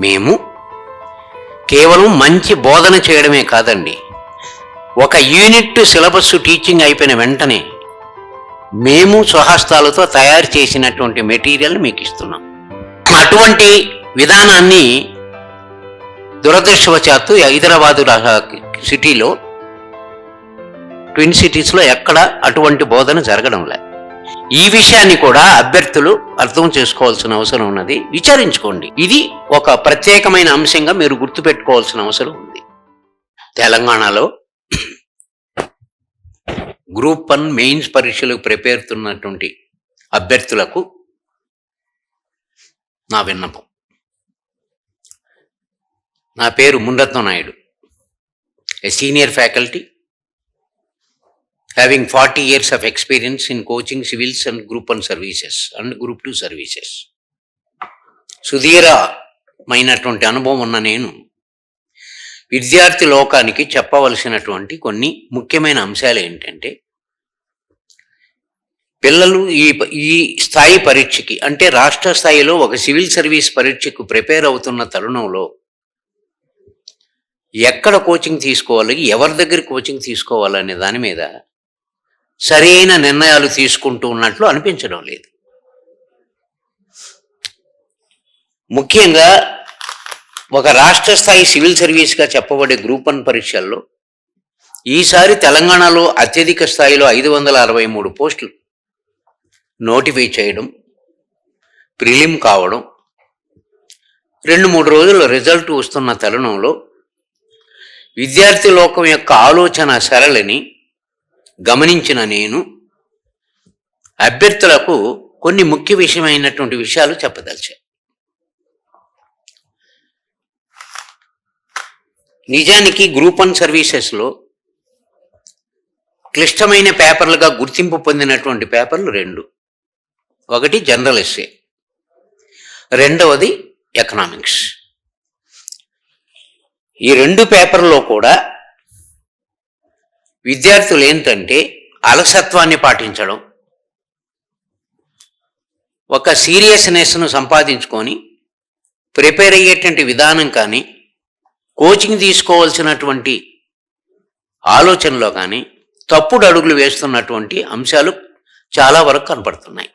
మేము కేవలం మంచి బోధన చేయడమే కాదండి, ఒక యూనిట్ సిలబస్ టీచింగ్ అయిపోయిన వెంటనే మేము స్వహస్తాలతో తయారు చేసినటువంటి మెటీరియల్ మీకు ఇస్తున్నాం. అటువంటి విధానాన్ని దురదృష్టవశాత్తు హైదరాబాదు సిటీలో, ట్విన్ సిటీస్లో ఎక్కడ అటువంటి బోధన జరగడం లేదు. ఈ విషయాన్ని కూడా అభ్యర్థులు అర్థం చేసుకోవాల్సిన అవసరం ఉన్నది. విచారించుకోండి. ఇది ఒక ప్రత్యేకమైన అంశంగా మీరు గుర్తుపెట్టుకోవాల్సిన అవసరం ఉంది. తెలంగాణలో గ్రూప్ 1 మెయిన్స్ పరీక్షలకు ప్రిపేర్ అవుతున్నటువంటి అభ్యర్థులకు నా విన్నపం. నా పేరు Munratnam Naidu, a senior faculty having 40 years of experience in coaching civils and group 1 services and group 2 services. సుదీర్ఘమైనటువంటి అనుభవం ఉన్న నేను విద్యార్థి లోకానికి చెప్పవలసినటువంటి కొన్ని ముఖ్యమైన అంశాలు ఏంటంటే, పిల్లలు ఈ స్థాయి పరీక్షకి, అంటే రాష్ట్ర స్థాయిలో ఒక సివిల్ సర్వీస్ పరీక్షకు ప్రిపేర్ అవుతున్న తరుణంలో ఎక్కడ కోచింగ్ తీసుకోవాలి, ఎవరి దగ్గర కోచింగ్ తీసుకోవాలనే దాని మీద సరైన నిర్ణయాలు తీసుకుంటూ ఉన్నట్లు అనిపించడం లేదు. ముఖ్యంగా ఒక రాష్ట్ర స్థాయి సివిల్ సర్వీస్గా చెప్పబడే గ్రూప్ 1 పరీక్షల్లో ఈసారి తెలంగాణలో అత్యధిక స్థాయిలో 563 పోస్టులు నోటిఫై చేయడం, ప్రిలిమ్ కావడం, 2-3 రోజుల్లో రిజల్ట్ వస్తున్న తరుణంలో విద్యార్థి లోకం యొక్క ఆలోచన సరళిని గమనించిన నేను అభ్యర్థులకు కొన్ని ముఖ్య విషయమైనటువంటి విషయాలు చెప్పదలిచాను. నిజానికి గ్రూప్ 1 సర్వీసెస్లో క్లిష్టమైన పేపర్లుగా గుర్తింపు పొందినటువంటి పేపర్లు 2. ఒకటి జనరల్ ఎస్సే, రెండవది ఎకనామిక్స్. ఈ 2 పేపర్లో కూడా విద్యార్థులు ఏంటంటే అలసత్వాన్ని పాటించడం, ఒక సీరియస్నెస్ను సంపాదించుకొని ప్రిపేర్ అయ్యేటువంటి విధానం కానీ, కోచింగ్ తీసుకోవాల్సినటువంటి ఆలోచనలో కానీ తప్పుడు అడుగులు వేస్తున్నటువంటి అంశాలు చాలా వరకు కనపడుతున్నాయి.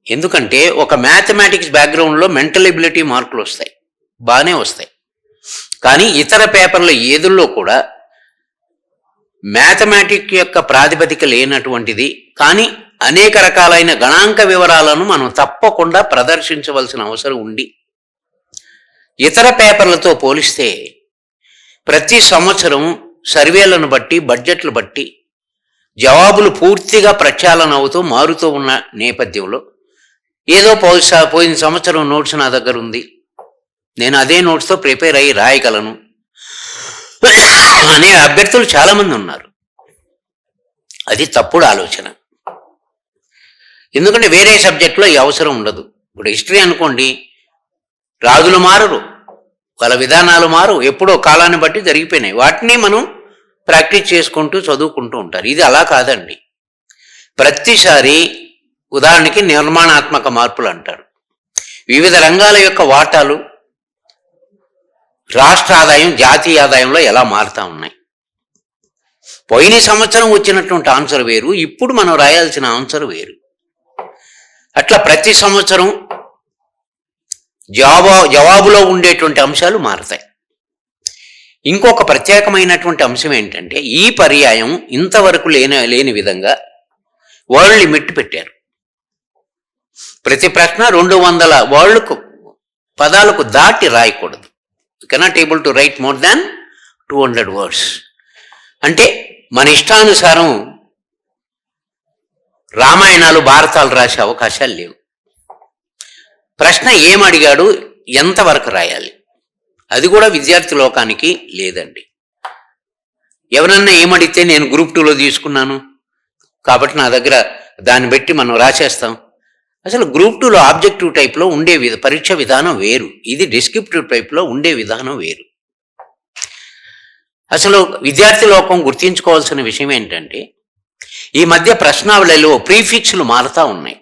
ఎందుకంటే ఒక మ్యాథమెటిక్స్ బ్యాక్గ్రౌండ్లో మెంటల్ ఎబిలిటీ మార్కులు వస్తాయి, బాగానే వస్తాయి. కానీ ఇతర పేపర్ల ఏదుల్లో కూడా మ్యాథమెటిక్ యొక్క ప్రాతిపదిక లేనటువంటిది, కానీ అనేక రకాలైన గణాంక వివరాలను మనం తప్పకుండా ప్రదర్శించవలసిన అవసరం ఉండి, ఇతర పేపర్లతో పోలిస్తే ప్రతి సంవత్సరం సర్వేలను బట్టి, బడ్జెట్లు బట్టి జవాబులు పూర్తిగా ప్రక్షాళన అవుతూ మారుతూ ఉన్న నేపథ్యంలో ఏదో పోయిన సంవత్సరం నోట్స్ నా దగ్గర ఉంది, నేను అదే నోట్స్తో ప్రిపేర్ అయ్యి రాయగలను అనే అభ్యర్థులు చాలామంది ఉన్నారు. అది తప్పుడు ఆలోచన. ఎందుకంటే వేరే సబ్జెక్టులో ఈ అవసరం ఉండదు. ఇప్పుడు హిస్టరీ అనుకోండి, రాజులు మారరు, వాళ్ళ విధానాలు మారు, ఎప్పుడో కాలాన్ని బట్టి జరిగిపోయినాయి, వాటిని మనం ప్రాక్టీస్ చేసుకుంటూ చదువుకుంటూ ఉంటారు. ఇది అలా కాదండి. ప్రతిసారి ఉదాహరణకి నిర్మాణాత్మక మార్పులు అంటారు. వివిధ రంగాల యొక్క వాటాలు రాష్ట్ర ఆదాయం, జాతీయ ఆదాయంలో ఎలా మారుతూ ఉన్నాయి. పోయిన సంవత్సరం వచ్చినటువంటి ఆన్సర్ వేరు, ఇప్పుడు మనం రాయాల్సిన ఆన్సర్ వేరు. అట్లా ప్రతి సంవత్సరం జవాబులో ఉండేటువంటి అంశాలు మారుతాయి. ఇంకొక ప్రత్యేకమైనటువంటి అంశం ఏంటంటే, ఈ పర్యాయం ఇంతవరకు లేని విధంగా వర్డ్ లిమిట్ పెట్టారు. ప్రతి ప్రశ్న 200 వర్డ్లకు, పదాలకు దాటి రాయకూడదు. You cannot able to right more than 200 words. అంటే మన ఇష్టానుసారం రామాయణాలు, భారతాలు రాసే అవకాశాలు లేవు. ప్రశ్న ఏమడిగాడు, ఎంతవరకు రాయాలి, అది కూడా విద్యార్థి లోకానికి లేదండి. ఎవరన్నా ఏమడిగితే నేను గ్రూప్ 2లో తీసుకున్నాను కాబట్టి నా దగ్గర దాన్ని బట్టి మనం రాసేస్తాం. అసలు గ్రూప్ 2లో ఆబ్జెక్టివ్ టైప్లో ఉండే పరీక్ష విధానం వేరు, ఇది డిస్క్రిప్టివ్ టైప్లో ఉండే విధానం వేరు. అసలు విద్యార్థి లోకం గుర్తించుకోవాల్సిన విషయం ఏంటంటే, ఈ మధ్య ప్రశ్నావళిలో ప్రీఫిక్స్లు మారుతూ ఉన్నాయి.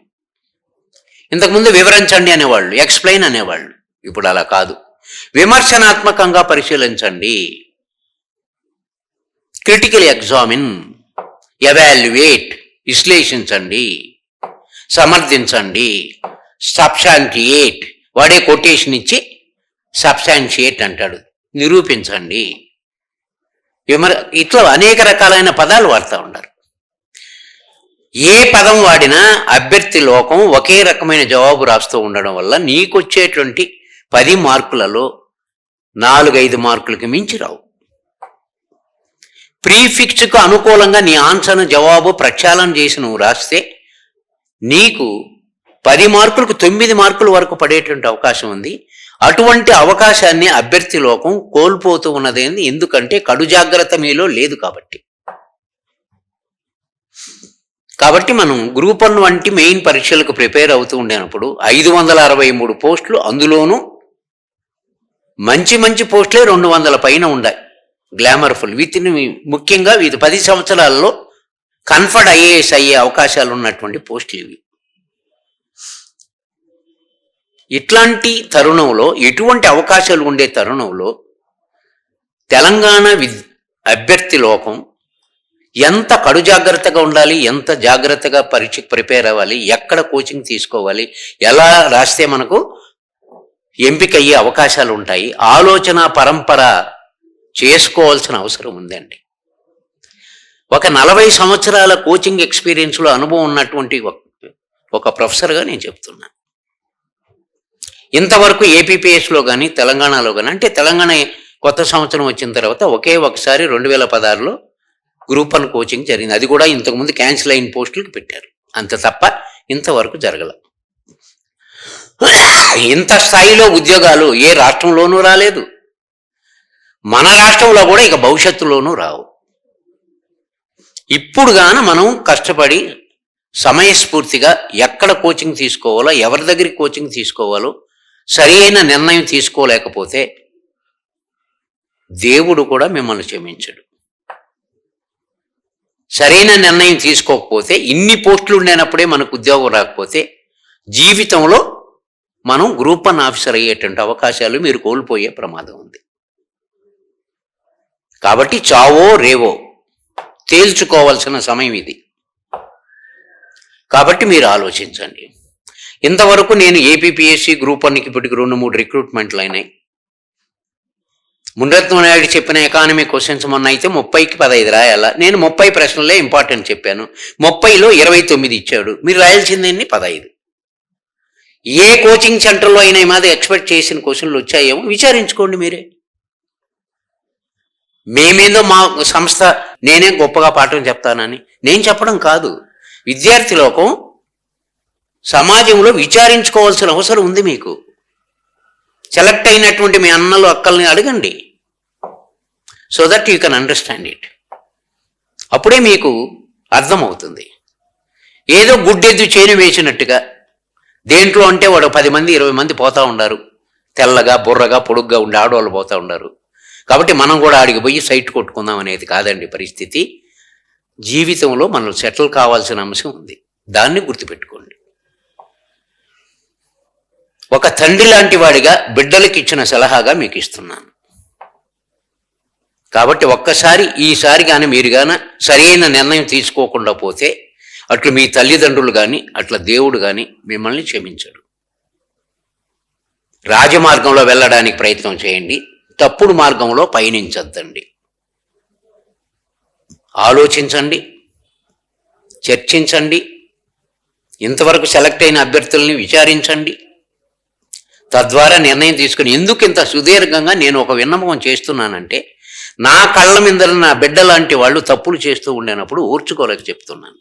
ఇంతకుముందు వివరించండి అనేవాళ్ళు, ఎక్స్ప్లెయిన్ అనేవాళ్ళు. ఇప్పుడు అలా కాదు. విమర్శనాత్మకంగా పరిశీలించండి, క్రిటికల్ ఎగ్జామిన్, ఎవాల్యుయేట్, విశ్లేషించండి, సమర్థించండి, సబ్స్టాంటియేట్, వాడే కొటేషన్ ఇచ్చి సబ్స్టాన్షియేట్ అంటాడు, నిరూపించండి. ఇట్లా అనేక రకాలైన పదాలు వాడుతూ ఉంటారు. ఏ పదం వాడినా అభ్యర్థి లోకం ఒకే రకమైన జవాబు రాస్తూ ఉండడం వల్ల నీకొచ్చేటువంటి 10 మార్కులలో 4-5 మార్కులకి మించి రావు. ప్రీఫిక్స్కు అనుకూలంగా నీ ఆన్సర్ను జవాబు ప్రక్షాళన చేసి నువ్వు రాస్తే నీకు 10 మార్కులకు 9 మార్కుల వరకు పడేటువంటి అవకాశం ఉంది. అటువంటి అవకాశాన్ని అభ్యర్థి లోకం కోల్పోతూ ఉన్నదేంది, ఎందుకంటే కడు జాగ్రత్త మీలో లేదు కాబట్టి మనం గ్రూప్ 1 వంటి మెయిన్ పరీక్షలకు ప్రిపేర్ అవుతూ ఉండేటప్పుడు 563 పోస్టులు, అందులోనూ మంచి మంచి పోస్టులే 200 పైన ఉండాలి, గ్లామర్ఫుల్. ముఖ్యంగా ఇది 10 సంవత్సరాల్లో కన్ఫర్డ్ ఐఏఎస్ అయ్యే అవకాశాలు ఉన్నటువంటి పోస్టులు ఇవి. ఇట్లాంటి తరుణంలో, ఎటువంటి అవకాశాలు ఉండే తరుణంలో తెలంగాణ అభ్యర్థి లోకం ఎంత కడు జాగ్రత్తగా ఉండాలి, ఎంత జాగ్రత్తగా పరీక్షకు ప్రిపేర్ అవ్వాలి, ఎక్కడ కోచింగ్ తీసుకోవాలి, ఎలా రాస్తే మనకు ఎంపిక అయ్యే అవకాశాలు ఉంటాయి, ఆలోచన పరంపర చేసుకోవాల్సిన అవసరం ఉందండి. ఒక 40 సంవత్సరాల కోచింగ్ ఎక్స్పీరియన్స్లో అనుభవం ఉన్నటువంటి ఒక ప్రొఫెసర్గా నేను చెప్తున్నాను. ఇంతవరకు ఏపీపీఎస్లో కానీ తెలంగాణలో కానీ, అంటే తెలంగాణ కొత్త సంవత్సరం వచ్చిన తర్వాత ఒకే ఒకసారి 2016లో గ్రూప్ 1 కోచింగ్ జరిగింది. అది కూడా ఇంతకుముందు క్యాన్సిల్ అయిన పోస్టులకు పెట్టారు, అంత తప్ప ఇంతవరకు జరగల. ఇంత స్థాయిలో ఉద్యోగాలు ఏ రాష్ట్రంలోనూ రాలేదు, మన రాష్ట్రంలో కూడా ఇక భవిష్యత్తులోనూ రావు. ఇప్పుడు గాన మనం కష్టపడి సమయస్ఫూర్తిగా ఎక్కడ కోచింగ్ తీసుకోవాలో, ఎవరి దగ్గరికి కోచింగ్ తీసుకోవాలో సరి అయిన నిర్ణయం తీసుకోలేకపోతే దేవుడు కూడా మిమ్మల్ని క్షమించడు. సరైన నిర్ణయం తీసుకోకపోతే, ఇన్ని పోస్టులు ఉండేనప్పుడే మనకు ఉద్యోగం రాకపోతే జీవితంలో మనం గ్రూప్ 1 ఆఫీసర్ అయ్యేటువంటి అవకాశాలు మీరు కోల్పోయే ప్రమాదం ఉంది. కాబట్టి చావో రేవో తేల్చుకోవాల్సిన సమయం ఇది. కాబట్టి మీరు ఆలోచించండి. ఇంతవరకు నేను ఏపీపీఎస్సీ గ్రూప్ 1కి ఇప్పటికి 2-3 రిక్రూట్మెంట్లు అయినాయి. మునిరత్నం నాయుడు చెప్పిన ఎకానమీ క్వశ్చన్స్ మొన్న అయితే 30కి 15 రాయాలా, నేను 30 ప్రశ్నలే ఇంపార్టెంట్ చెప్పాను, 30లో 29 ఇచ్చాడు. మీరు రాయాల్సిందేంటి 15. ఏ కోచింగ్ సెంటర్లో అయినా మాది ఎక్స్పెక్ట్ చేసిన క్వశ్చన్లు వచ్చాయేమో విచారించుకోండి మీరే. మేమేందో మా సంస్థ నేనే గొప్పగా పాఠం చెప్తానని నేను చెప్పడం కాదు, విద్యార్థి లోకం సమాజంలో విచారించుకోవాల్సిన అవసరం ఉంది. మీకు సెలెక్ట్ అయినటువంటి మీ అన్నలు అక్కల్ని అడగండి, so that you can understand it. అప్పుడే మీకు అర్థమవుతుంది. ఏదో గుడ్డెద్దు చేను వేసినట్టుగా దేంట్లో అంటే వాడు 10 మంది 20 మంది పోతూ ఉన్నారు, తెల్లగా బుర్రగా పొడుగ్గా ఉండి ఆడవాళ్ళు పోతూ ఉన్నారు. కాబట్టి మనం కూడా ఆడికి పోయి సైట్ కొట్టుకుందాం అనేది కాదండి పరిస్థితి. జీవితంలో మనం సెటిల్ కావాల్సిన అంశం ఉంది, దాన్ని గుర్తుపెట్టుకోండి. ఒక తండ్రి లాంటి వాడిగా బిడ్డలకి ఇచ్చిన సలహాగా మీకు ఇస్తున్నాను. కాబట్టి ఒక్కసారి ఈసారి కానీ మీరు కానీ సరైన నిర్ణయం తీసుకోకుండా పోతే అట్లు మీ తల్లిదండ్రులు కానీ అట్లా దేవుడు కానీ మిమ్మల్ని క్షమించడు. రాజమార్గంలో వెళ్ళడానికి ప్రయత్నం చేయండి, తప్పుడు మార్గంలో పయనించద్దండి. ఆలోచించండి, చర్చించండి, ఇంతవరకు సెలెక్ట్ అయిన అభ్యర్థుల్ని విచారించండి, తద్వారా నిర్ణయం తీసుకుని. ఎందుకు ఇంత సుదీర్ఘంగా నేను ఒక విన్నపం చేస్తున్నానంటే, నా కళ్ళ మీద నా బిడ్డ లాంటి వాళ్ళు తప్పులు చేస్తూ ఉండేటప్పుడు ఓర్చుకోలేక చెప్తున్నాను.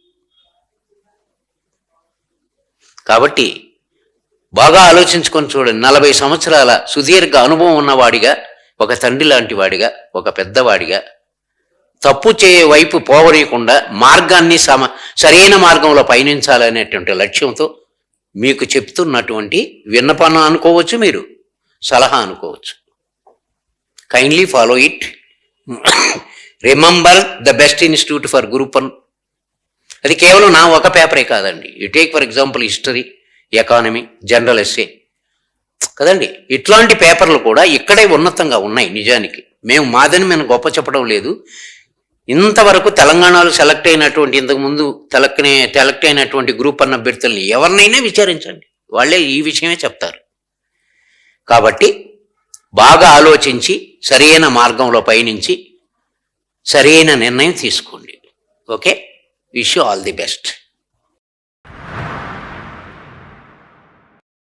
కాబట్టి బాగా ఆలోచించుకొని చూడండి. 40 సంవత్సరాల సుదీర్ఘ అనుభవం ఉన్నవాడిగా, ఒక తండ్రి లాంటి వాడిగా, ఒక పెద్దవాడిగా తప్పు వైపు పోవనీయకుండా మార్గాన్ని సరైన మార్గంలో పయనించాలనేటువంటి లక్ష్యంతో మీకు చెప్తున్నటువంటి విన్నపం అనుకోవచ్చు, మీరు సలహా అనుకోవచ్చు. Kindly follow it. Remember the best institute for group 1. అది కేవలం నా ఒక పేపరే కాదండి. You take for example history, economy, general essay కదండి. ఇట్లాంటి పేపర్లు కూడా ఇక్కడే ఉన్నతంగా ఉన్నాయి. నిజానికి మాదని మేము గొప్ప చెప్పడం లేదు. ఇంతవరకు తెలంగాణలో సెలెక్ట్ అయినటువంటి, ఇంతకుముందు సెలెక్ట్ అయినటువంటి గ్రూప్ 1 అభ్యర్థుల్ని ఎవరినైనా విచారించండి, వాళ్ళే ఈ విషయమే చెప్తారు. కాబట్టి బాగా ఆలోచించి సరైన మార్గంలో పయనించి సరైన నిర్ణయం తీసుకోండి. Okay, wish you all the best.